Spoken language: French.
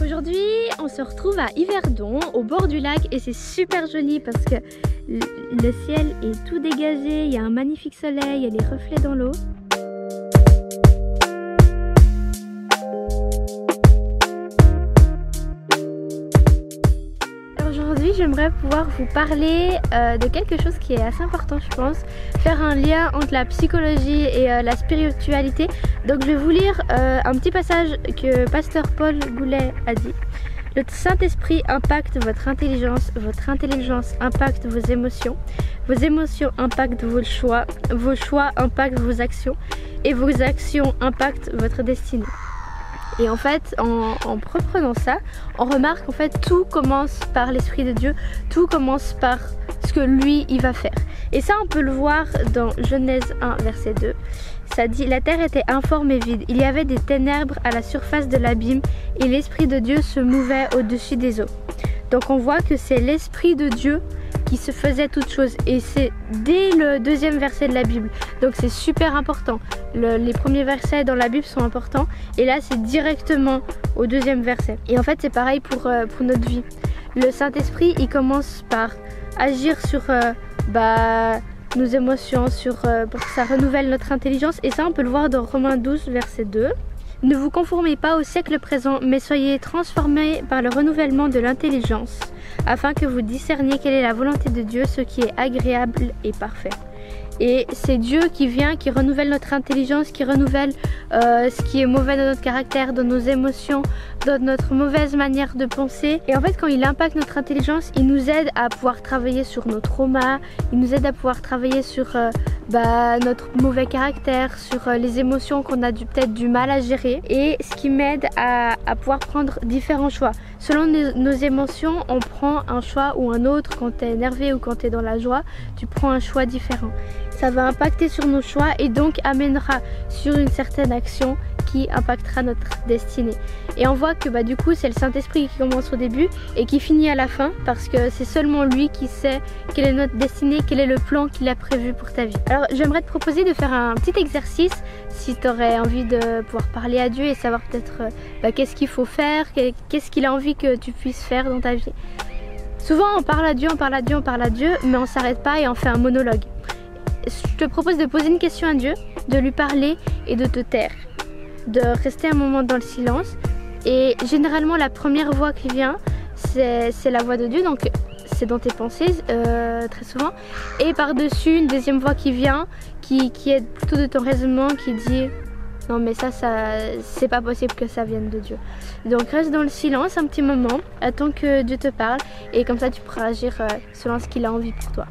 Aujourd'hui, on se retrouve à Yverdon, au bord du lac, et c'est super joli parce que le ciel est tout dégagé, il y a un magnifique soleil, il y a les reflets dans l'eau. Aujourd'hui, j'aimerais pouvoir vous parler de quelque chose qui est assez important, je pense, faire un lien entre la psychologie et la spiritualité. Donc je vais vous lire un petit passage que pasteur Paul Goulet a dit. Le Saint-Esprit impacte votre intelligence impacte vos émotions impactent vos choix impactent vos actions et vos actions impactent votre destinée. Et en fait, en reprenant ça, on remarque qu'en fait tout commence par l'Esprit de Dieu, tout commence par ce que lui il va faire. Et ça on peut le voir dans Genèse 1 verset 2. Ça dit: la terre était informe et vide, il y avait des ténèbres à la surface de l'abîme et l'Esprit de Dieu se mouvait au-dessus des eaux. Donc on voit que c'est l'Esprit de Dieu qui se faisait toutes choses, et c'est dès le deuxième verset de la Bible. Donc c'est super important. Les premiers versets dans la Bible sont importants, et là c'est directement au deuxième verset. Et en fait c'est pareil pour notre vie. Le Saint-Esprit il commence par agir sur nos émotions, pour que ça renouvelle notre intelligence, et ça on peut le voir dans Romains 12 verset 2. Ne vous conformez pas au siècle présent, mais soyez transformés par le renouvellement de l'intelligence, afin que vous discerniez quelle est la volonté de Dieu, ce qui est agréable et parfait. Et c'est Dieu qui vient, qui renouvelle notre intelligence, qui renouvelle ce qui est mauvais dans notre caractère, dans nos émotions, dans notre mauvaise manière de penser. Et en fait, quand il impacte notre intelligence, il nous aide à pouvoir travailler sur nos traumas, il nous aide à pouvoir travailler sur notre mauvais caractère, sur les émotions qu'on a peut-être du mal à gérer, et ce qui m'aide à pouvoir prendre différents choix. Selon nos émotions, on prend un choix ou un autre. Quand tu es énervé ou quand tu es dans la joie, tu prends un choix différent. Ça va impacter sur nos choix et donc amènera sur une certaine action qui impactera notre destinée. Et on voit que du coup c'est le Saint-Esprit qui commence au début et qui finit à la fin, parce que c'est seulement lui qui sait quelle est notre destinée, quel est le plan qu'il a prévu pour ta vie. Alors j'aimerais te proposer de faire un petit exercice si tu aurais envie de pouvoir parler à Dieu et savoir peut-être qu'est-ce qu'il faut faire, qu'est-ce qu'il a envie que tu puisses faire dans ta vie. Souvent on parle à Dieu, mais on s'arrête pas et on fait un monologue. Je te propose de poser une question à Dieu, de lui parler et de te taire, de rester un moment dans le silence. Et généralement la première voix qui vient c'est la voix de Dieu, donc c'est dans tes pensées très souvent, et par-dessus une deuxième voix qui vient qui est plutôt de ton raisonnement, qui dit non mais ça c'est pas possible que ça vienne de Dieu. Donc reste dans le silence un petit moment, attends que Dieu te parle, et comme ça tu pourras agir selon ce qu'il a envie pour toi.